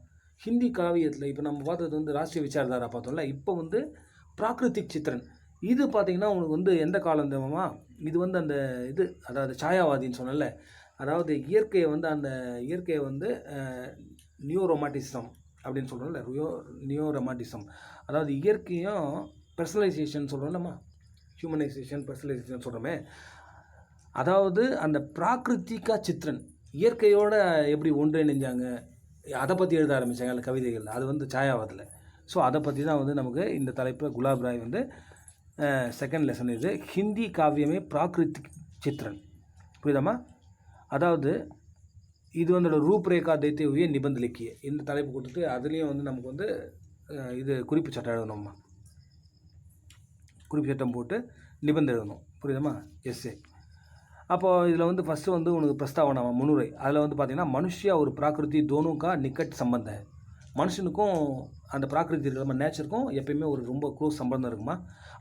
ஹிந்தி காவியத்தில் இப்போ நம்ம பார்த்தது வந்து ராஷ்ட்ரிய விசாரதாரா பார்த்தோம்ல, இப்போ வந்து பிராகிருத்திக் சித்திரன். இது பார்த்திங்கன்னா உனக்கு வந்து எந்த காலம் தேவமா, இது வந்து அந்த இது, அதாவது சாயாவாதின்னு சொன்னல, அதாவது இயற்கையை வந்து அந்த இயற்கையை வந்து நியூ ரொமாட்டிசம் அப்படின்னு சொல்கிறோம்ல, நியூ ரொமாட்டிசம், அதாவது இயற்கையும் பர்சனலைசேஷன் சொல்கிறோம்லம்மா, ஹியூமனைசேஷன் பர்சனலைசேஷன் சொல்கிறோமே, அதாவது அந்த பிராகிருத்திகா சித்திரன், இயற்கையோட எப்படி ஒன்றிணைஞ்சாங்க அதை பற்றி எழுத ஆரம்பித்தாங்க அந்த கவிதைகள். அது வந்து சாயாவாதில். ஸோ அதை பற்றி தான் வந்து நமக்கு இந்த தலைப்பில் குலாப் ராய் வந்து செகண்ட் லெசன் இது ஹிந்தி காவியமே பிராகிருத்திக் சித்திரன். புரியுதாம்மா. அதாவது இது வந்து ரூப்ரேகா தைத்திய ஹுயே நிபந்த் லிக்கிய, இந்த தலைப்பு கொடுத்துட்டு அதுலேயும் வந்து நமக்கு வந்து இது குறிப்பு சட்டம் எழுதணும்மா. குறிப்பு சட்டம் போட்டு நிபந்தம் எழுதணும். புரியுதாம்மா. எஸ்ஏ. அப்போது இதில் வந்து ஃபஸ்ட்டு வந்து உனக்கு பிரஸ்தாவனா முன்னுரை. அதில் வந்து பார்த்திங்கன்னா மனுஷியா ஒரு பிராகிருதி தோனுக்கா நிக்கட் சம்பந்த, மனுஷனுக்கும் அந்த பிராகிருதி இருக்கிற நம்ம நேச்சருக்கும் எப்பயுமே ஒரு ரொம்ப க்ளோஸ் சம்பந்தம் இருக்குமா.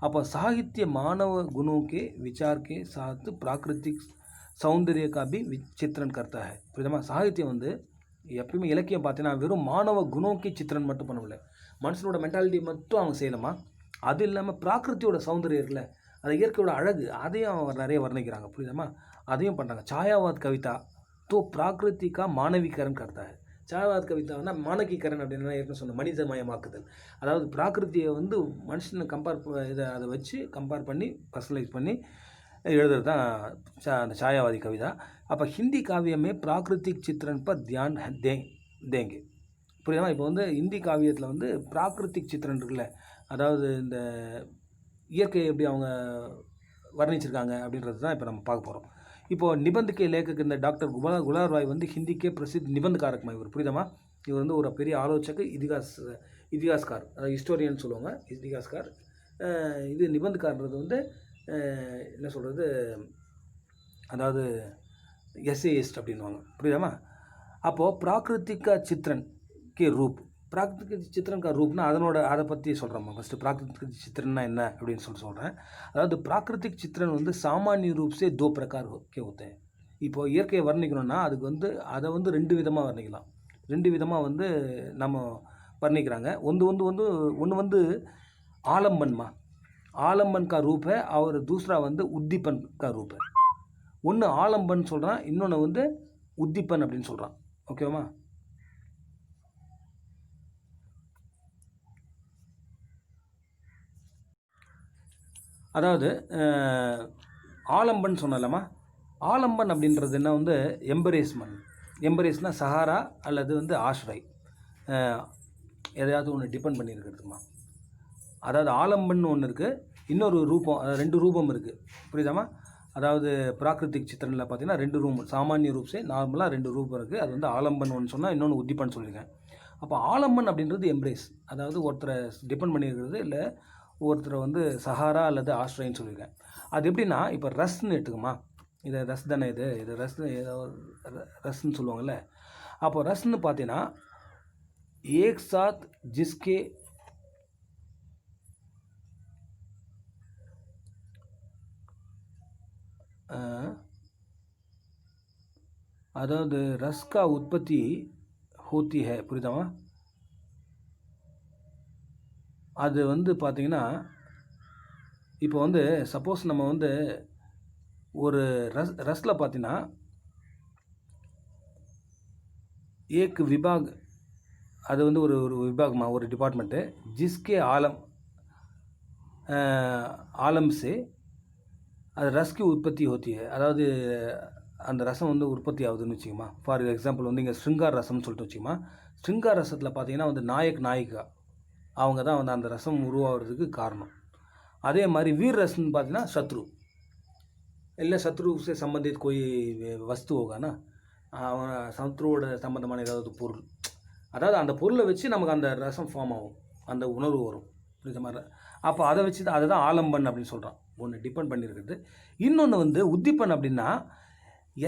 அப்போ சாகித்ய மாணவ குணோக்கே விசார்க்கே சாத்து பிராகிருத்திக் சௌந்தர்ய காபி சித்திரன் கர்த்தா है. புரியுதமா. சாகித்யம் வந்து எப்பயுமே இலக்கியம் பார்த்தீங்கன்னா வெறும் மாணவ குணோக்கி சித்திரன் மட்டும் பண்ணவில்லை, மனுஷனோட மென்டாலிட்டி மட்டும் அவங்க செய்யலாமா. அது இல்லாமல் பிராகிருத்தியோட சௌந்தர்யம் இருக்குல்ல, அது இயற்கையோட அழகு, அதையும் அவங்க நிறைய வர்ணிக்கிறாங்க. புரியுதாம்மா. அதையும் பண்ணுறாங்க. சாயாவாத் கவிதா தோ பிராகிருத்திகா மாணவிகரன் கர்த்தா. சாயாவாத் கவிதான்னா மாணவிகரன் அப்படின்னா ஏற்கனவே சொன்ன மனிதமயமாக்குதல், அதாவது பிராகிருத்தியை வந்து மனுஷனை அதை வச்சு கம்பேர் பண்ணி பர்சனலைஸ் பண்ணி எழுதுறது தான் அந்த சாயாவாதி கவிதா. அப்போ ஹிந்தி காவியமே பிராகிருத்திக் சித்திரன் பர் தியான் தேங்கே. புரியுதா. இப்போ வந்து ஹிந்தி காவியத்தில் வந்து பிராகிருத்திக் சித்திரன் இருக்குல்ல, அதாவது இந்த இயற்கையை எப்படி அவங்க வர்ணிச்சிருக்காங்க அப்படின்றது தான் இப்போ நம்ம பார்க்க போகிறோம். இப்போது நிபந்துக்கே லேखक இந்த டாக்டர் குலாப் ராய் வந்து ஹிந்திக்கே பிரசித் நிபந்தக்காரக்குமா இவர். புரியுதாமா. இவர் வந்து ஒரு பெரிய ஆலோசக, இதிகாஸ்கார், அதாவது ஹிஸ்டோரியன் சொல்லுவாங்க, இதிகாஸ்கார். இது நிபந்தக்காரன்றது வந்து என்ன சொல்கிறது, அதாவது எஸ்ஏஎஸ்ட் அப்படின்வாங்க. புரியுதாமா. அப்போது பிராகிருத்திகா சித்திரன் கே ரூப், பிராகிருத்திக் சித்திரன் का रूप ना அதை பற்றி சொல்கிறோம்மா. ஃபஸ்ட்டு பிராகிருத்திக் சித்திரன்னா என்ன அப்படின்னு சொல்கிறேன். அதாவது பிராகிருத்திக் சித்திரன் வந்து சாமானிய ரூப் சே 2 प्रकार के होते हैं. இப்போது இயற்கையை வர்ணிக்கணும்னா அதுக்கு வந்து அதை வந்து 2 விதமாக வர்ணிக்கலாம். 2 விதமாக வந்து நம்ம வர்ணிக்கிறாங்க. ஒன்று வந்து ஆலம்பன்மா, ஆலம்பன் கா ரூப் है और दूसरा வந்து உத்திப்பன் கா ரூப் है. ஒன்று ஆலம்பன் சொல்கிறான், இன்னொன்று வந்து உத்திப்பன் அப்படின்னு சொல்கிறான். ஓகேவா. அதாவது ஆலம்பன் சொன்னலாமா. ஆலம்பன் அப்படின்றது என்ன வந்து எம்பரேஸ்மெண்ட். எம்பரேஸ்னால் சஹாரா அல்லது வந்து ஆஷ்ரை, எதையாவது ஒன்று டிபெண்ட் பண்ணியிருக்கிறதுமா. அதாவது ஆலம்பன் ஒன்று இருக்குது, இன்னொரு ரூபம், அதாவது 2 ரூபம் இருக்குது. புரியுதாமா. அதாவது பிராகிருத்திக் சித்திரனில் பார்த்தீங்கன்னா 2 ரூபம், சாமானிய ரூப்ஸே நார்மலாக 2 ரூபம் இருக்குது. அது வந்து ஆலம்பன் ஒன்று சொன்னால் இன்னொன்று உத்திப்பன் சொல்லியிருக்கேன். அப்போ ஆலம்பன் அப்படின்றது எம்ப்ரேஸ், அதாவது ஒருத்தரை டிபெண்ட் பண்ணியிருக்கிறது, இல்லை ஒருத்தரை வந்து சஹாரா அல்லது ஆஷ்ரைன்னு சொல்லியிருக்கேன். அது எப்படின்னா, இப்போ ரஸ்ன்னு எடுத்துக்குமா, இதை ரஸ் தானே, இது ரஸ்ன்னு ரஸ்ன்னு சொல்லுவாங்கள்ல. அப்போ ரஸ்ன்னு பார்த்தீங்கன்னா ஏக் சாத் ஜிஸ்கே அதாவது ரஸ்கா உற்பத்தி ஹோத்தி ஹே. புரியுதாமா. அது வந்து பார்த்திங்கன்னா இப்போ வந்து சப்போஸ் நம்ம வந்து ஒரு ரஸில் பார்த்தீங்கன்னா ஏக் விபாக், அது வந்து ஒரு விபாகமா, ஒரு டிபார்ட்மெண்ட்டு, ஜிஸ்கே ஆலம் சே அது ரஸ்கி உற்பத்தி ஹோத்தி, அதாவது அந்த ரசம் வந்து உற்பத்தி ஆகுதுன்னு வச்சுக்கோமா. ஃபார் எக்ஸாம்பிள் வந்து இங்கே ஸ்ருங்கார் ரசம்னு சொல்லிட்டு வச்சுக்கோமா. ஸ்ருங்கார ரசத்தில் பார்த்தீங்கன்னா வந்து நாயக் நாயிகா அவங்க தான் வந்து அந்த ரசம் உருவாகிறதுக்கு காரணம். அதே மாதிரி வீர் रस्म பார்த்தீங்கன்னா शत्रु இல்லை शत्रु से संबंधित कोई वस्तु होगा ना, அவன் சத்ருவோட சம்பந்தமான ஏதாவது பொருள், அதாவது அந்த பொருளை வச்சு நமக்கு அந்த ரசம் ஃபார்ம் ஆகும், அந்த உணர்வு வரும். இந்த மாதிரி அப்போ அதை வச்சு தான் அதை தான் ஆலம்பன் அப்படின்னு சொல்கிறான். ஒன்று டிபெண்ட் பண்ணியிருக்குது. இன்னொன்று வந்து உத்திப்பன் அப்படின்னா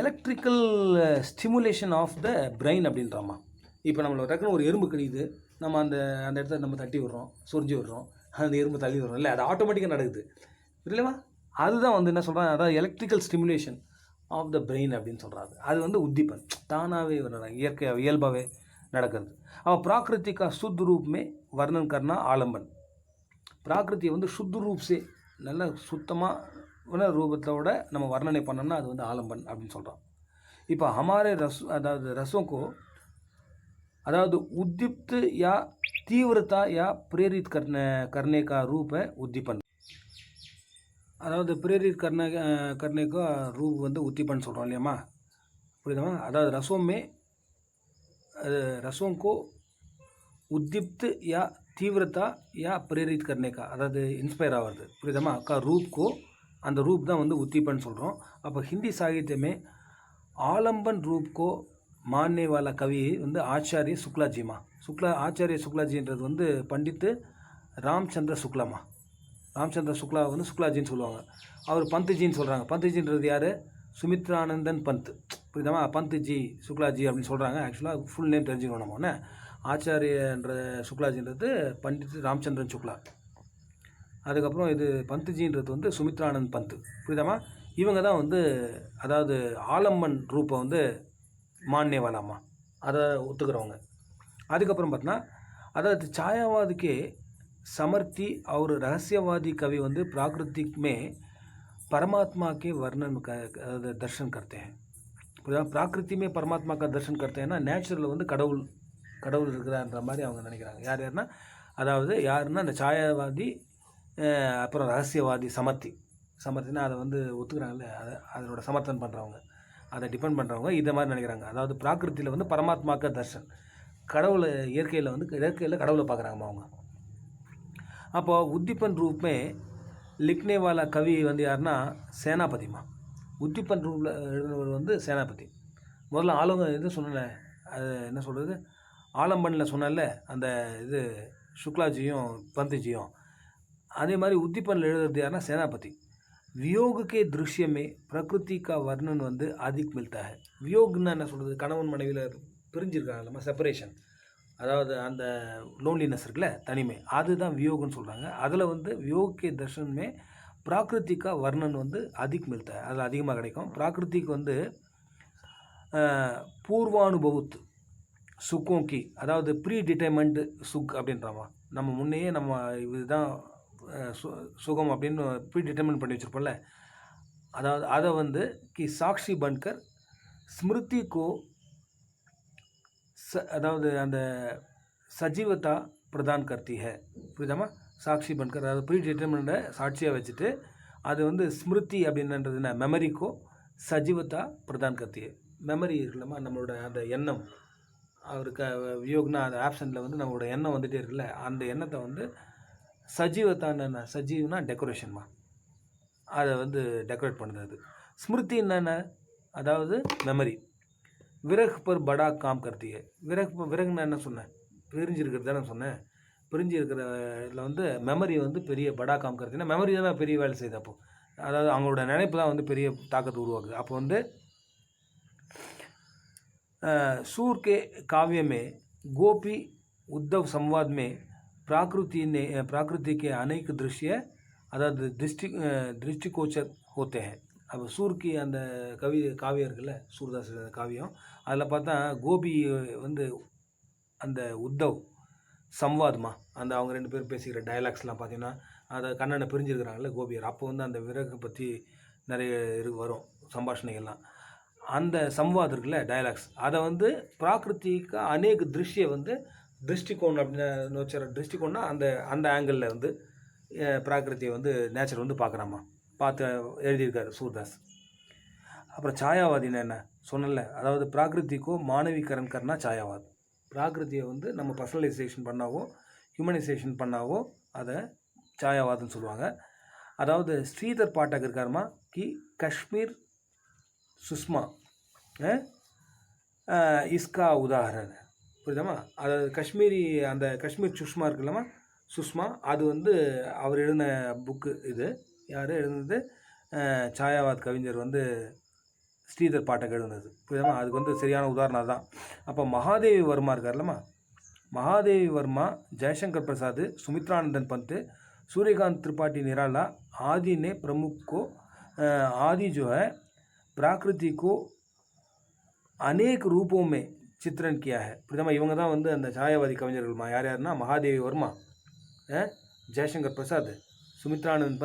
electrical stimulation of the brain அப்படின்றாமா. இப்போ நம்மளை டக்குன்னு ஒரு எறும்பு கடிக்குது, நம்ம அந்த அந்த இடத்த நம்ம தட்டி விடுறோம், சொரிஞ்சு விடுறோம், அந்த எறும்பு தள்ளி விடுறோம், இல்லை அது ஆட்டோமேட்டிக்காக நடக்குது இல்லைவா? அதுதான் வந்து என்ன சொல்கிறாங்க, அதாவது electrical stimulation of the brain அப்படின்னு சொல்கிறாங்க. அது வந்து உத்திப்பன் தானாகவே இயற்கையாக இயல்பாகவே நடக்கிறது. அவள் பிராகிருத்திகா சுத் ரூப்மே வர்ணன் கர்னா ஆலம்பன். பிராகிருத்தியை வந்து சுத் ரூப்ஸே நல்ல சுத்தமான ரூபத்தோட நம்ம வர்ணனை பண்ணோம்னா அது வந்து ஆலம்பன் அப்படின்னு சொல்கிறோம். இப்போ ஹமாரே அதாவது ரசோங்கோ अदावद उद्दीप्त या तीव्रता या प्रेरित करने का रूप है उद्दीपन. अदावद प्रेरित करने का रूप வந்து उद्दीपन சொல்கிறோம் இல்லையாம்மா, புரியுதாம்மா? அதாவது रसों को उद्दीप्त या तीव्रता या प्रेरित करने का, அதாவது இன்ஸ்பயர் ஆகிறது, புரியுதாம்மா? का रूप को அந்த रूप தான் வந்து उद्दीपन சொல்கிறோம். அப்போ हिंदी साहित्य में आलम्बन रूप को मानने वाला कवि வந்து ஆச்சாரிய சுக்லாஜிமா. ஆச்சாரிய சுக்லாஜின்றது வந்து பண்டித்து ராம்சந்திர சுக்லாமா. ராம்சந்திர சுக்லா வந்து சுக்லாஜின்னு சொல்லுவாங்க. அவர் பந்த்ஜின்னு சொல்கிறாங்க. பந்த்ஜின்றது யார்? சுமித்ரானந்தன் பந்த், புரியுதாமா? பந்த்ஜி சுக்லாஜி அப்படின்னு சொல்கிறாங்க. ஆக்சுவலாக ஃபுல் நேம் தெரிஞ்சுக்கணும் நம்ம ஒன்று. ஆச்சாரியன்ற சுக்லாஜின்றது பண்டித் ராம்சந்திரன் சுக்லா. அதுக்கப்புறம் இது பந்த்ஜின்றது வந்து சுமித்ரானந்த் பந்த், புரியுதாமா? இவங்க தான் வந்து அதாவது ஆலம்பன் ரூப்பை வந்து मानने वालामा அதை ஒத்துக்கிறவங்க. அதுக்கப்புறம் பார்த்தோன்னா அதாவது छायावाद के समर्थी और रहस्यवादी कवि வந்து प्राकृतिक में परमात्मा के वर्णन का दर्शन करते हैं. प्राकृति में परमात्मा का दर्शन करते हैं ना, நேச்சுரலில் வந்து கடவுள் இருக்கிறான்ற மாதிரி அவங்க நினைக்கிறாங்க. யாருன்னா அதாவது யாருன்னா அந்த छायावादी அப்புறம் ரகசியவாதி சமர்த்தினா அதை வந்து ஒத்துக்கிறாங்கல்ல, அதனோட சமர்த்தனம் பண்ணுறவங்க, அதை டிபெண்ட் பண்ணுறவங்க இதை மாதிரி நினைக்கிறாங்க. அதாவது பிராகிருத்தியில் வந்து பரமாத்மாக்க தர்ஷன், கடவுளை இயற்கையில் கடவுளை பார்க்குறாங்கம்மா அவங்க. அப்போது உத்திப்பன் ரூப்மே லிக்னே வாலா கவி வந்து யாருன்னா சேனாபதிமா. உத்திப்பன் ரூப்பில் எழுதினவர் வந்து சேனாபதி. முதல்ல இது சொன்னேன், அது என்ன சொல்கிறது, ஆலம்பனில் சொன்னல அந்த இது சுக்லாஜியும் பந்த்ஜியும், அதே மாதிரி உத்திப்பனில் எழுதுறது யாருன்னா சேனாபதி. वियोग के दृश्य में प्रकृति का वर्णन வந்து அதிக் मिलता है. வியோக்னா என்ன சொல்கிறது, கணவன் மனைவியில் பிரிஞ்சிருக்காங்கல்லம்மா, செப்பரேஷன், அதாவது அந்த லோன்லினஸ் இருக்குல்ல, தனிமை, அதுதான் வியோகன்னு சொல்கிறாங்க. அதில் வந்து வியோக் கே தர்ஷன் மே பிராகிருத்திக் का वर्णन வந்து அதிக் मिलता है, அதில் அதிகமாக கிடைக்கும். பிராகிருத்திக் வந்து பூர்வானுபவுத் சுக்கோங்கி, அதாவது ப்ரீ டிட்டர்மெண்ட் சுக் அப்படின்றாமா. நம்ம முன்னையே நம்ம இதுதான் சுகம் அப்படின்னு ப்ரீ டிட்டர்மின் பண்ணி வச்சுருப்போம்ல, அதாவது அதை வந்து कि साक्षी बनकर स्मृति को அதாவது அந்த சஜீவத்தா பிரதான் கர்த்தி है, புரியுதாமா? சாட்சி பன்கர், அதாவது ப்ரீ டிட்டர்மினை சாட்சியாக வச்சுட்டு அது வந்து ஸ்மிருதி அப்படின்றது என்ன, மெமரிக்கோ சஜீவத்தா பிரதான் கர்த்தி है. மெமரி இருக்குல்லம்மா, நம்மளோட அந்த எண்ணம், அவருக்கு வியோக்னா அந்த ஆப்ஷனில் வந்து நம்மளோட எண்ணம் வந்துகிட்டே இருக்குல்ல, அந்த எண்ணத்தை வந்து சஜீவத்தான, சஜீவ்னா டெக்கரேஷன்மா, அதை வந்து டெக்கரேட் பண்ணுது. அது ஸ்மிருதி என்னென்ன, அதாவது மெமரி. விரக் பர் படா காம் கர்த்தியே. விரக்னா என்ன சொன்னேன், பிரிஞ்சிருக்கிறது தானே சொன்னேன். பிரிஞ்சு இருக்கிறதுல வந்து மெமரி வந்து பெரிய படா காம் கர்த்தினா, மெமரி தான் பெரிய வேலை செய்யுது. அப்போது அதாவது அவங்களோட நினைப்பு தான் வந்து பெரிய தாக்கத்தை உருவாக்குது. அப்போ வந்து सूर के काव्य में गोपी उद्धव संवाद में प्रकृति के अनेक दृश्य अर्थात दृष्टिगोचर होते हैं. अब सूर की அந்த காவியம் இருக்குல்ல, சூர்தாஸ் காவியம், அதில் பார்த்தா கோபி வந்து அந்த உத்தவ் சம்வாத்மா, அந்த அவங்க ரெண்டு பேரும் பேசிக்கிற டயலாக்ஸ்லாம் பார்த்தீங்கன்னா அதை கண்ணனை பிரிஞ்சிருக்கிறாங்கல்ல கோபியர், அப்போ வந்து அந்த விறகு பற்றி நிறைய வரும் சம்பாஷணைகள்லாம். அந்த சம்வாத் இருக்குல்ல டயலாக்ஸ், அதை வந்து பிராகிருத்திக அநேக திருஷ்ய வந்து திருஷ்டிகோன் அப்படின்னு வச்சுற, திருஷ்டிகோன்னா அந்த அந்த ஆங்கிளில் வந்து பிராகிருத்தியை வந்து நேச்சர் வந்து பார்க்குறாமா, பார்த்து எழுதியிருக்காரு சூர்தாஸ். அப்புறம் சாயாவாதின்னா என்ன சொன்னல, அதாவது பிராகிருத்திக்கோ மானவீகரன் கர்னா சாயாவாத். பிராகிருதியை வந்து நம்ம பர்சனலைசேஷன் பண்ணாவோ ஹியூமனைசேஷன் பண்ணாவோ அதை சாயாவாதம்னு சொல்லுவாங்க. அதாவது ஸ்ரீதர் பாட்டக் இருக்காருமா கி காஷ்மீர் சுஷ்மா இஸ்கா உதாரண புரியுதாம்மா. அதாவது காஷ்மீரி அந்த காஷ்மீர் சுஷ்மா இருக்குல்லம்மா சுஷ்மா, அது வந்து அவர் எழுதின புக்கு. இது யார் எழுதுனது? சாயாவாத் கவிஞர் வந்து ஸ்ரீதர் பாட்டக் எழுதுனது புரியுதாம்மா. அதுக்கு வந்து சரியான உதாரணம் தான். அப்போ மகாதேவி வர்மா இருக்கார்லம்மா, महादेवी वर्मा, जयशंकर प्रसाद, सुमित्रानंदन पंत, सूर्यकांत त्रिपाठी निराला आदि ने प्रमुख को आदि जो है प्रकृति को अनेक रूपों में चित्रण किया है. प्रथम इवंग தான் வந்து அந்த சாயாவாதி கவிஞர்கள்மா. யார் யாருன்னா மகாதேவி வர்மா, ஜெயசங்கர் பிரசாத், சுமித்ரானந்த்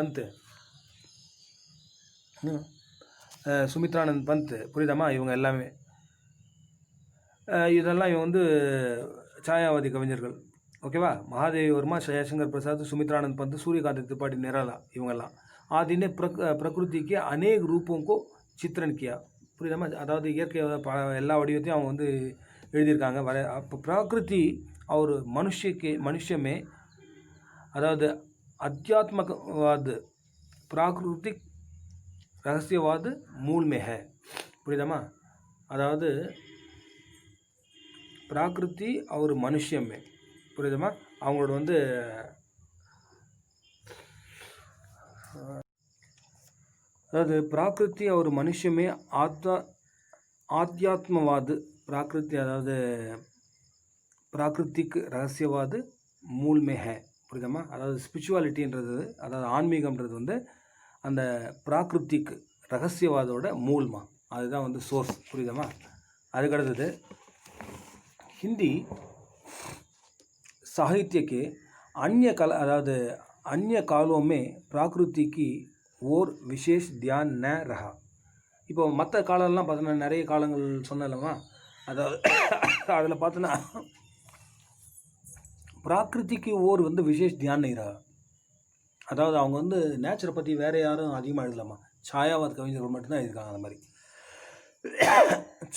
பந்த் புரியுதாம்மா. இவங்க எல்லாமே இதெல்லாம் இவங்க வந்து சாயாவாதி கவிஞர்கள். ஓகேவா. மகாதேவி வர்மா, ஜெயசங்கர் பிரசாத், சுமித்ரானந்த் பந்த், சூரியகாந்த் त्रिपाठी निराला இவங்கெல்லாம் आदि ने प्रकृति के अनेक रूपों को चित्रण किया. புரியுதாம்மா. அதாவது இயற்கை எல்லா வடிவத்தையும் அவங்க வந்து எழுதியிருக்காங்க. அப்போ प्रकृति और मनुष्य में அதாவது अध्यात्मवाद प्राकृतिक रहस्यवाद मूल में है. புரியுதாம்மா. அதாவது प्राकृति और मनुष्य में புரியுதுமா. அவங்களோட வந்து அதாவது प्राकृति और मनुष्य में आध्यात्मवाद प्राकृति அதாவது प्राकृतिक रहस्यवाद मूल में है. புரியுதாம்மா. அதாவது ஸ்பிரிச்சுவாலிட்டின்றது அதாவது ஆன்மீகம்ன்றது வந்து அந்த பிராகிருத்திக் ரகசியவாதோட மூலமா, அதுதான் வந்து சோர்ஸ். புரியுதாம்மா. அதுக்கு அடுத்தது हिंदी साहित्य के अन्य कालों में प्रकृति की ओर विशेष ध्यान न रहा. இப்போ மற்ற காலம்லாம் பார்த்தோன்னா நிறைய காலங்கள் சொன்னலமா, அதாவது அதில் பார்த்தோன்னா பிராகிருதிக்கு ஓர் வந்து விசேஷ் தியான் नहीं रहा. அதாவது அவங்க வந்து நேச்சரை பற்றி வேறு யாரும் அதிகமாக எழுதலாமா, சாயாவாத் கவிஞர்கள் மட்டும்தான் எழுதியிருக்காங்க. அந்த மாதிரி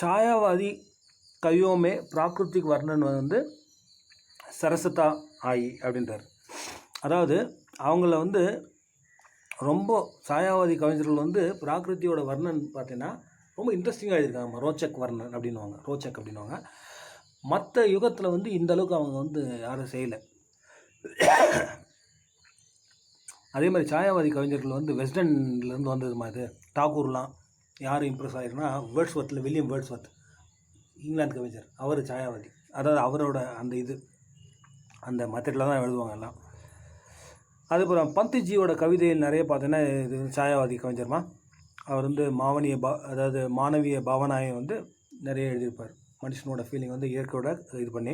சாயாவாதி कवियों में प्राकृतिक वर्णन வந்து சரசதா ஆயி அப்படின்றார். அதாவது அவங்கள வந்து ரொம்ப சாயாவாதி கவிஞர்கள் வந்து பிராகிருத்தியோட வர்ணன் பார்த்தீங்கன்னா ரொம்ப இன்ட்ரெஸ்டிங்காக எழுதியிருக்காங்க. ரோச்சக் வர்ணன் அப்படின்வாங்க, ரோச்சக் அப்படின்வாங்க. மற்ற யுகத்தில் வந்து இந்த அளவுக்கு அவங்க வந்து யாரும் செய்யலை. அதே மாதிரி சாயாவாதி கவிஞர்கள் வந்து வெஸ்டர்ன்லேருந்து வந்தது மாதிரி டாகூர்லாம் யார் இம்ப்ரெஸ் ஆகிருக்குன்னா வேர்ட்ஸ்வர்த்தில், வில்லியம் வேர்ட்ஸ்வர்த் இங்கிலாந்து கவிஞர், அவர் சாயாவாதி. அதாவது அவரோட அந்த மெத்தடில் தான் எழுதுவாங்க எல்லாம். அதுக்கப்புறம் பந்த்ஜியோட கவிதையில் நிறைய பார்த்தீங்கன்னா இது சாயாவாதி கவிஞர்மா. அவர் வந்து அதாவது மானவிய பாவனாயை வந்து நிறைய எழுதியிருப்பார். மனுஷனோட ஃபீலிங் வந்து இயற்கையோட இது பண்ணி.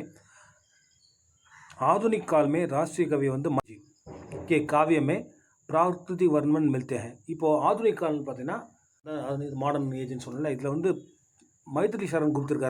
आधुनिक काल में राष्ट्रीय कवि வந்து के काव्य में प्राकृतिक वर्णन मिलते हैं. இப்போது ஆதுனிக் கால்னு பார்த்தீங்கன்னா மாடர்ன் ஏஜ்னு சொல்லல, இதில் வந்து மைத்திரி சரண் கொடுத்துருக்காரு.